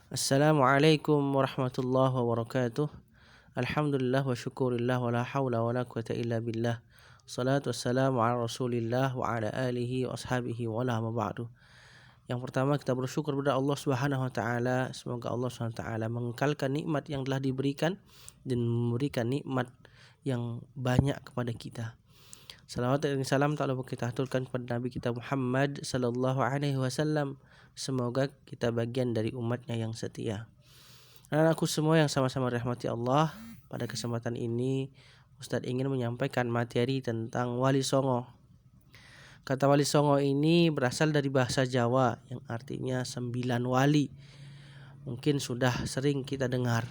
Assalamualaikum warahmatullahi wabarakatuh. Alhamdulillah wa syukurillah wa la hawla wa la quwata illa billah. Salatu wassalamu ala rasulillah wa ala alihi wa ashabihi wa la ba'du. Yang pertama kita bersyukur kepada Allah Subhanahu wa taala. Semoga Allah Subhanahu wa taala mengekalkan nikmat yang telah diberikan dan memberikan nikmat yang banyak kepada kita. Salawat dan salam tak lupa kita aturkan kepada Nabi kita Muhammad sallallahu alaihi wasallam. Semoga kita bagian dari umatnya yang setia. Anak-anakku semua yang sama-sama dirahmati Allah, pada kesempatan ini Ustadz ingin menyampaikan materi tentang Wali Songo. Kata Wali Songo ini berasal dari bahasa Jawa yang artinya 9 wali. Mungkin sudah sering kita dengar.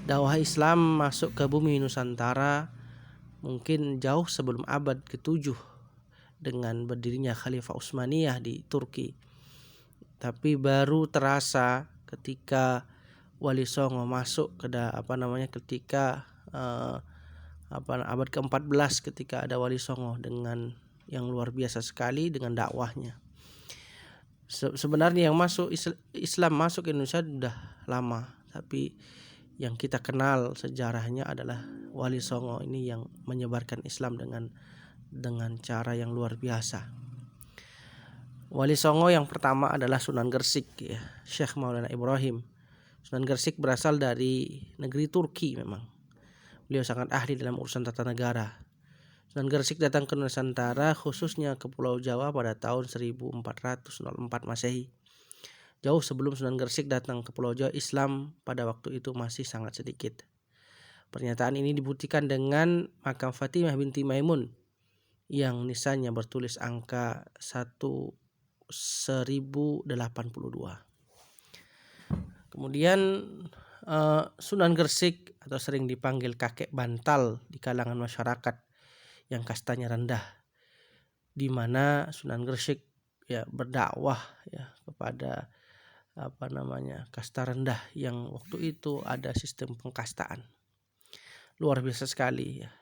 Dakwah Islam masuk ke bumi Nusantara mungkin jauh sebelum abad ke-7 dengan berdirinya Khalifah Utsmaniyah di Turki. Tapi baru terasa ketika Wali Songo masuk ke ketika abad ke-14 ketika ada Wali Songo dengan yang luar biasa sekali dengan dakwahnya. Sebenarnya yang masuk Islam masuk ke Indonesia sudah lama, tapi yang kita kenal sejarahnya adalah Wali Songo ini yang menyebarkan Islam dengan cara yang luar biasa. Wali Songo yang pertama adalah Sunan Gresik, ya, Syekh Maulana Ibrahim. Sunan Gresik berasal dari negeri Turki memang. Beliau sangat ahli dalam urusan tata negara. Sunan Gresik datang ke Nusantara khususnya ke Pulau Jawa pada tahun 1404 Masehi. Jauh sebelum Sunan Gresik datang ke Pulau Jawa, Islam pada waktu itu masih sangat sedikit. Pernyataan ini dibuktikan dengan makam Fatimah binti Maimun yang nisannya bertulis angka 1082. Kemudian Sunan Gresik atau sering dipanggil kakek bantal di kalangan masyarakat yang kastanya rendah, di mana Sunan Gresik ya berdakwah ya kepada kasta rendah yang waktu itu ada sistem pengkastaan. Luar biasa sekali ya.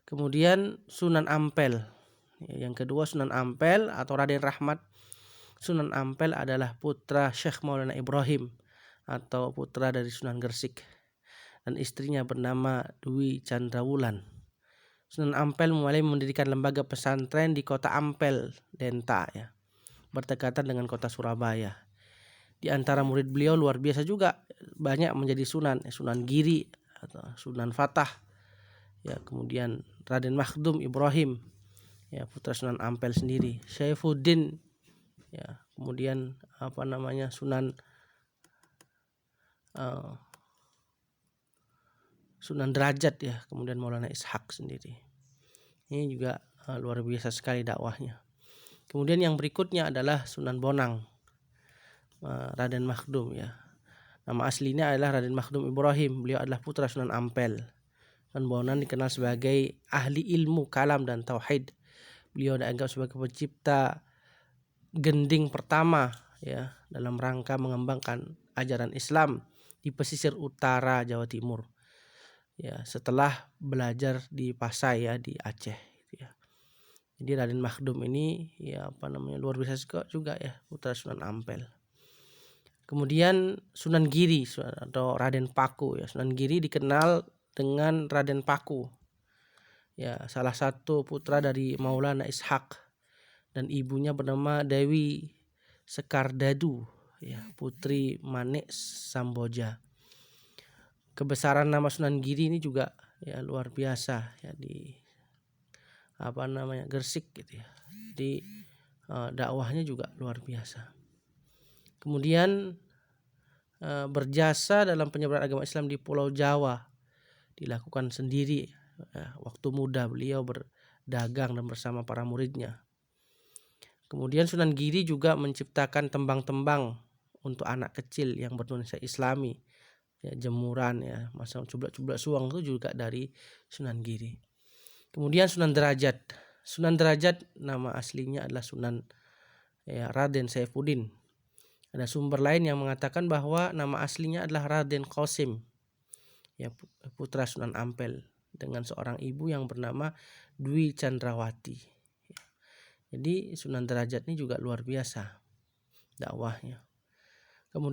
Kemudian Sunan Ampel. Yang kedua Sunan Ampel atau Raden Rahmat. Sunan Ampel adalah putra Syekh Maulana Ibrahim atau putra dari Sunan Gresik, dan istrinya bernama Dwi Chandrawulan. Sunan Ampel mulai mendirikan lembaga pesantren di kota Ampel, Denta ya, berdekatan dengan kota Surabaya. Di antara murid beliau luar biasa juga banyak menjadi sunan, Sunan Giri atau Sunan Fatah. Ya, kemudian Raden Makhdum Ibrahim, ya putra Sunan Ampel sendiri. Syaifuddin, ya, kemudian Sunan Derajat ya, kemudian Maulana Ishak sendiri. Ini juga luar biasa sekali dakwahnya. Kemudian yang berikutnya adalah Sunan Bonang, Raden Makhdum ya. Nama aslinya adalah Raden Makhdum Ibrahim. Beliau adalah putra Sunan Ampel. Sunan Bonang dikenal sebagai ahli ilmu kalam dan tauhid. Beliau dianggap sebagai pencipta gending pertama ya dalam rangka mengembangkan ajaran Islam di pesisir utara Jawa Timur. Ya, setelah belajar di Pasai ya di Aceh gitu ya. Jadi Raden Makhdum ini ya luar biasa juga ya, putra Sunan Ampel. Kemudian Sunan Giri atau Raden Paku ya. Sunan Giri dikenal dengan Raden Paku. Ya, salah satu putra dari Maulana Ishak dan ibunya bernama Dewi Sekardadu ya, putri Manik Samboja. Kebesaran nama Sunan Giri ini juga ya luar biasa ya di Gresik gitu ya. Di dakwahnya juga luar biasa. Kemudian berjasa dalam penyebaran agama Islam di Pulau Jawa dilakukan sendiri ya, waktu muda beliau berdagang dan bersama para muridnya. Kemudian Sunan Giri juga menciptakan tembang-tembang untuk anak kecil yang bernuansa Islami ya, jemuran ya, masa cublak-cublak suang itu juga dari Sunan Giri. Kemudian Sunan Derajat. Sunan Derajat nama aslinya adalah Sunan ya, Raden Saifuddin. Ada sumber lain yang mengatakan bahwa nama aslinya adalah Raden Qasim, ya putra Sunan Ampel dengan seorang ibu yang bernama Dwi Chandrawati. Jadi Sunan Derajat ini juga luar biasa dakwahnya.